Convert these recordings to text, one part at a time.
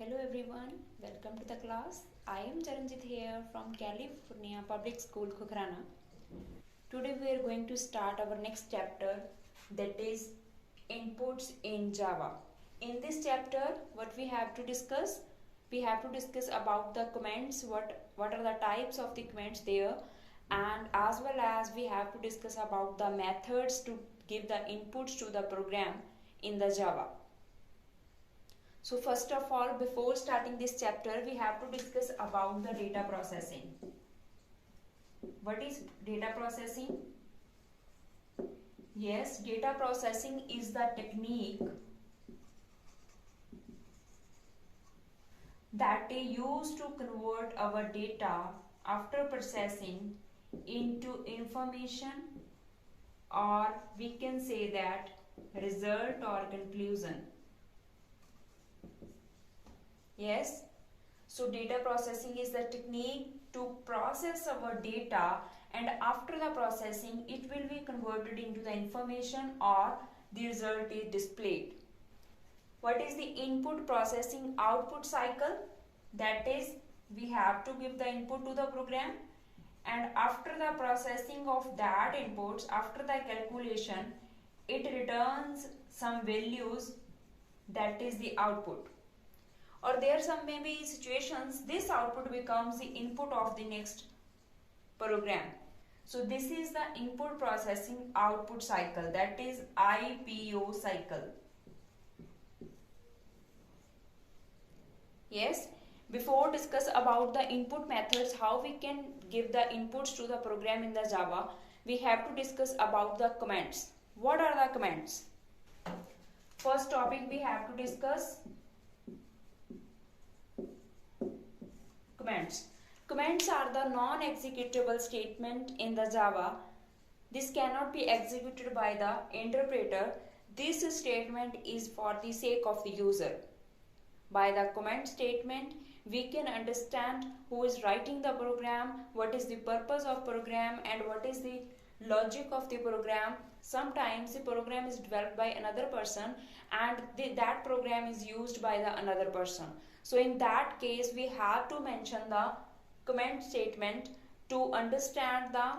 Hello everyone, welcome to the class. I am Charanjit here from California Public School, Khukhrana. Today we are going to start our next chapter, that is inputs in Java. In this chapter, what we have to discuss? We have to discuss about the commands, what are the types of the commands there, and as well as we have to discuss about the methods to give the inputs to the program in the Java. So first of all, before starting this chapter, we have to discuss about the data processing. What is data processing? Yes, data processing is the technique that is used to convert our data after processing into information, or we can say that result or conclusion. Yes, so data processing is the technique to process our data, and after the processing it will be converted into the information or the result is displayed. What is the input processing output cycle? That is, we have to give the input to the program, and after the processing of that inputs, after the calculation, it returns some values, that is the output. Or there some maybe situations this output becomes the input of the next program. So this is the input processing output cycle, that is IPO cycle. Yes, before discuss about the input methods, how we can give the inputs to the program in the Java, we have to discuss about the commands. What are the commands? First topic we have to discuss commands. Commands are the non-executable statement in the Java. This cannot be executed by the interpreter. This statement is for the sake of the user. By the command statement, we can understand who is writing the program, what is the purpose of program, and what is the logic of the program. Sometimes the program is developed by another person and that program is used by the another person. So in that case, we have to mention the command statement to understand the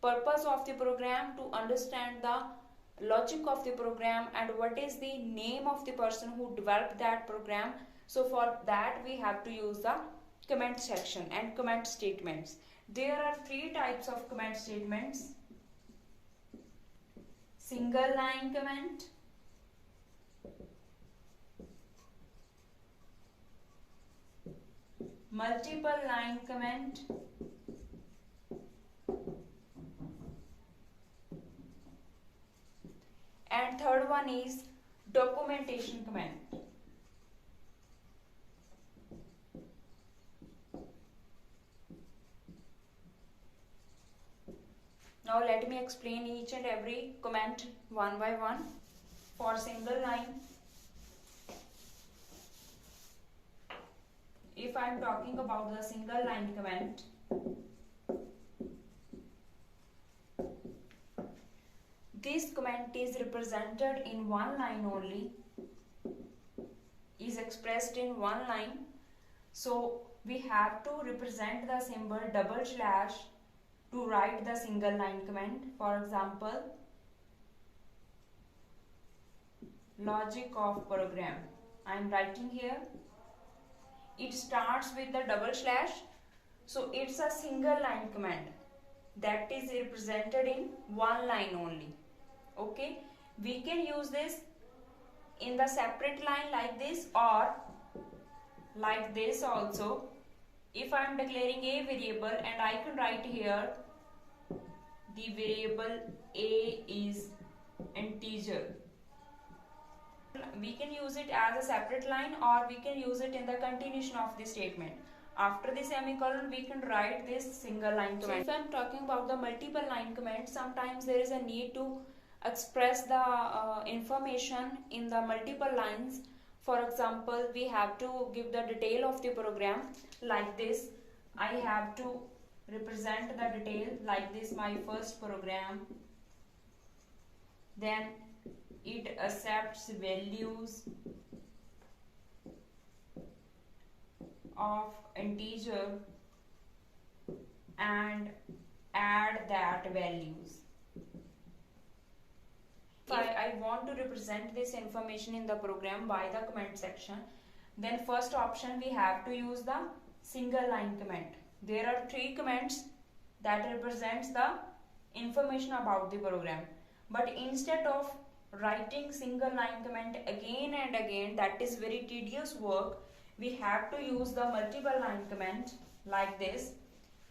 purpose of the program, to understand the logic of the program, and what is the name of the person who developed that program. So for that we have to use the command section and command statements. There are three types of command statements: single line command, multiple line command, and third one is documentation command. Now let me explain each and every command one by one. For single line, if I am talking about the single line command, this command is represented in one line only, is expressed in one line. So we have to represent the symbol double slash to write the single line command. For example, logic of program, I am writing here. It starts with the double slash, so it's a single line command that is represented in one line only. Okay, we can use this in the separate line like this or like this also. If I am declaring a variable and I can write here the variable a is integer, we can use it as a separate line or we can use it in the continuation of the statement. After the semicolon, we can write this single line command. So if I am talking about the multiple line command, sometimes there is a need to express the information in the multiple lines. For example, we have to give the detail of the program like this. I have to represent the detail like this: my first program, then it accepts values, of integer and add that values. If I want to represent this information in the program by the comment section, then first option we have to use the single line comment. There are 3 comments that represents the information about the program, but instead of writing single line comment again and again, that is very tedious work, we have to use the multiple line comment like this.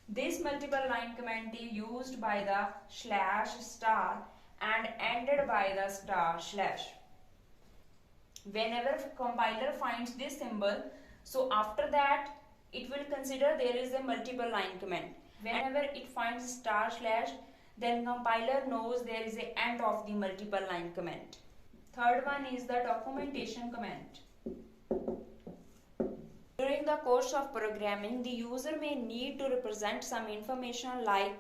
This multiple line comment is used by the slash star and ended by the star slash. Whenever compiler finds this symbol, so after that it will consider there is a multiple line comment. Whenever it finds star slash, then compiler knows there is a end of the multiple line comment. Third one is the documentation comment. During the course of programming, the user may need to represent some information like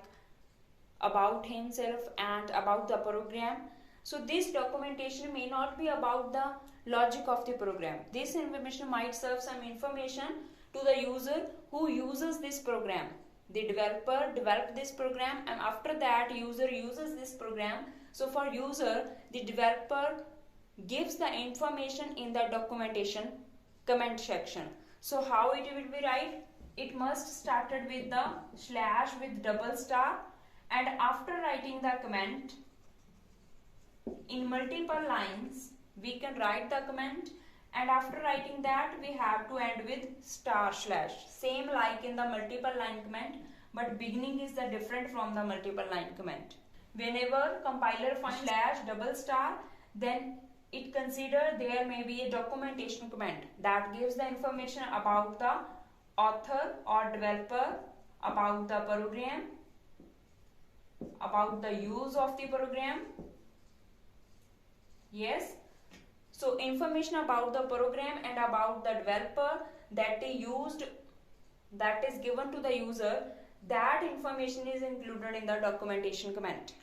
about himself and about the program. So this documentation may not be about the logic of the program. This information might serve some information to the user who uses this program. The developer developed this program and after that user uses this program. So for user, the developer gives the information in the documentation comment section. So how it will be right? It must started with the slash with double star, and after writing the comment in multiple lines we can write the comment, and after writing that we have to end with star slash, same like in the multiple line comment, but beginning is the different from the multiple line comment. Whenever compiler finds slash double star, then it consider there may be a documentation comment that gives the information about the author or developer, about the program, about the use of the program. Yes, so information about the program and about the developer that is used, that is given to the user, that information is included in the documentation comment.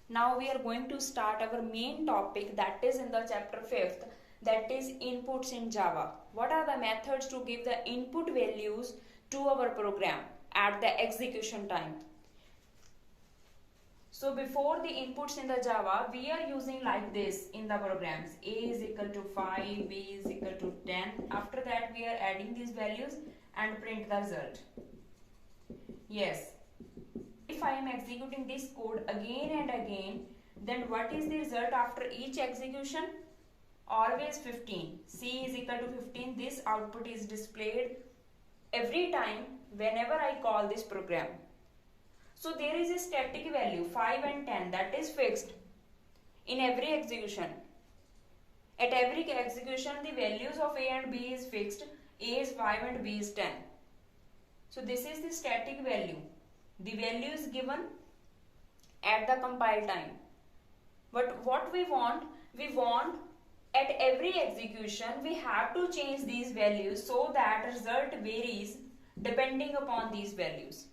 Now we are going to start our main topic, that is in the chapter 5th, that is inputs in Java. What are the methods to give the input values to our program at the execution time? So before the inputs in the Java, we are using like this in the programs. A is equal to 5, B is equal to 10. After that we are adding these values and print the result. Yes. If I am executing this code again and again, then what is the result after each execution? Always 15. C is equal to 15. This output is displayed every time whenever I call this program. So there is a static value 5 and 10 that is fixed in every execution. At every execution the values of A and B is fixed. A is 5 and B is 10. So this is the static value. The value is given at the compile time. But what we want at every execution we have to change these values so that result varies depending upon these values.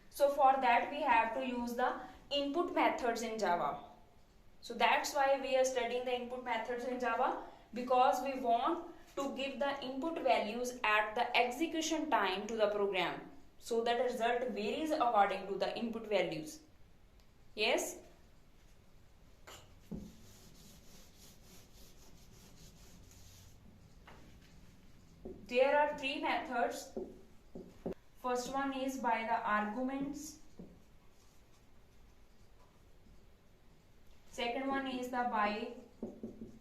So for that we have to use the input methods in Java. So that's why we are studying the input methods in Java, because we want to give the input values at the execution time to the program, so that the result varies according to the input values. Yes? There are 3 methods. First one is by the arguments. Second one is the by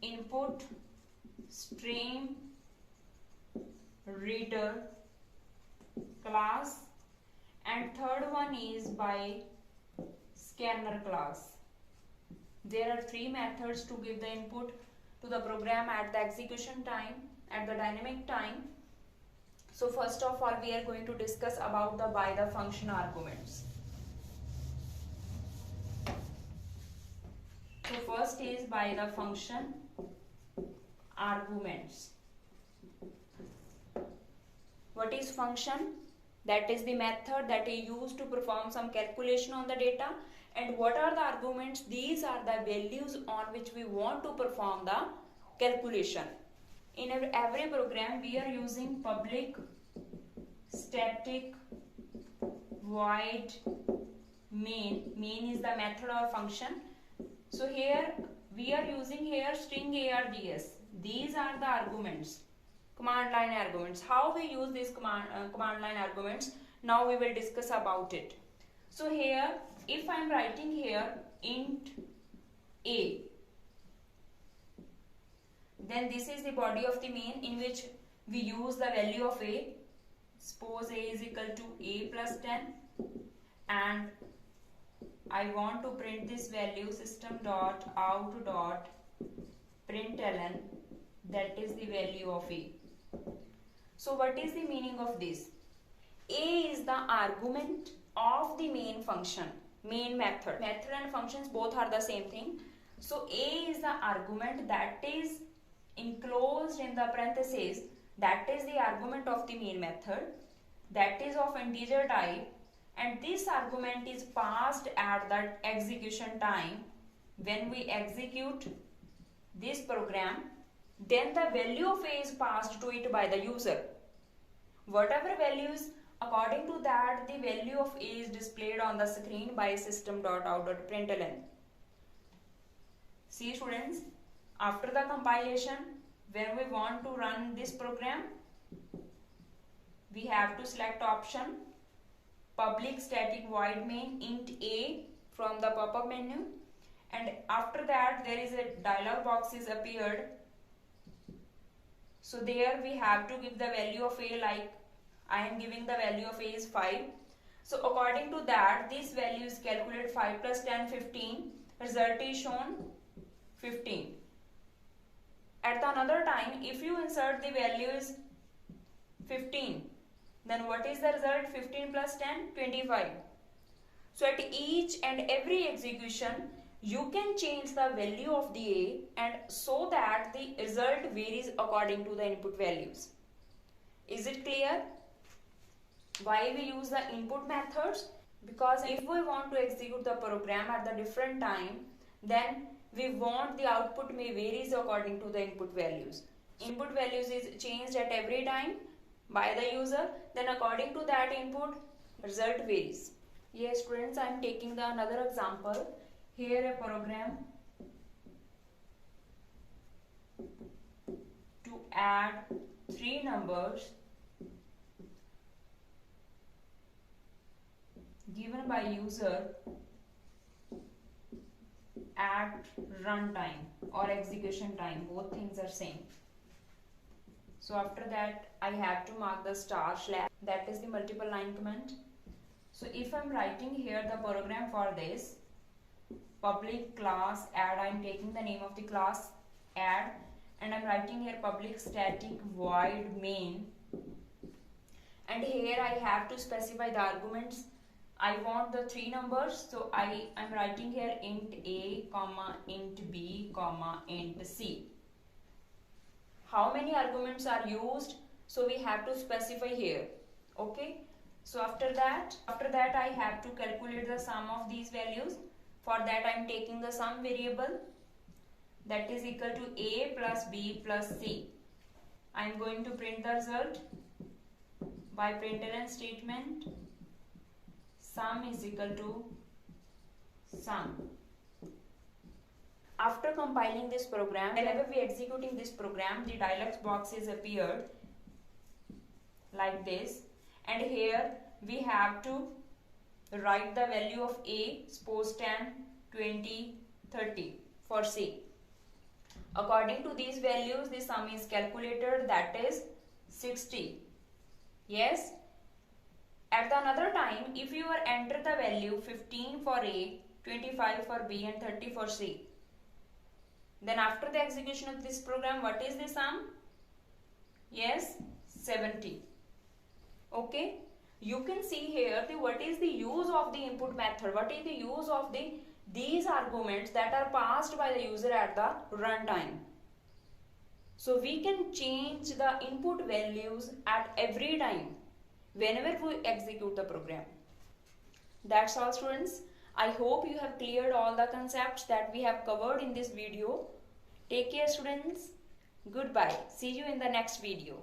input stream reader class, and third one is by scanner class. There are 3 methods to give the input to the program at the execution time, at the dynamic time. So first of all we are going to discuss about the by the function arguments. So first is by the function arguments. What is function? That is the method that is used to perform some calculation on the data. And what are the arguments? These are the values on which we want to perform the calculation. In every program we are using public static void main is the method or function. So here we are using here string args. These are the arguments, command line arguments. How we use these command line arguments, now we will discuss about it. So here if I am writing here int a, then this is the body of the main in which we use the value of a. Suppose a is equal to a plus 10, and I want to print this value system dot out dot println, that is the value of a. So what is the meaning of this? A is the argument of the main function, main method. Method and functions both are the same thing. So a is the argument that is enclosed in the parentheses, that is the argument of the main method, that is of integer type, and this argument is passed at the execution time. When we execute this program, then the value of a is passed to it by the user. Whatever values, according to that, the value of a is displayed on the screen by system.out.println. See students, after the compilation, when we want to run this program, we have to select option public static void main int a from the pop-up menu, and after that there is a dialog box is appeared. So there we have to give the value of a, like I am giving the value of a is 5. So according to that, this value is calculated 5 plus 10, 15. Result is shown 15. At the another time, if you insert the value is 15, then what is the result? 15 plus 10, 25. So at each and every execution, you can change the value of the a, and so that the result varies according to the input values. Is it clear? Why we use the input methods? Because if we want to execute the program at the different time, then we want the output may varies according to the input values. Input values is changed at every time by the user, then according to that input, result varies. Yes students, I am taking the another example. Here a program to add 3 numbers given by user at runtime or execution time, both things are same. So after that I have to mark the star slash, that is the multiple line comment. So if I am writing here the program for this public class add, I am taking the name of the class add, and I am writing here public static void main, and here I have to specify the arguments. I want the 3 numbers, so I am writing here int a, comma, int b, comma, int c. How many arguments are used? So we have to specify here. Okay. So after that I have to calculate the sum of these values. For that I am taking the sum variable, that is equal to a plus b plus c. I am going to print the result by println statement. Sum is equal to sum. After compiling this program, whenever we are executing this program, the dialog box is appeared like this, and here we have to write the value of a, suppose 10, 20, 30 for c. According to these values, the sum is calculated, that is 60. Yes. At the another time, if you are enter the value 15 for a, 25 for b, and 30 for c, then after the execution of this program, what is the sum? Yes, 70. Okay. You can see here what is the use of the input method, what is the use of these arguments that are passed by the user at the runtime. So we can change the input values at every time whenever we execute the program. That's all students. I hope you have cleared all the concepts that we have covered in this video. Take care students. Goodbye. See you in the next video.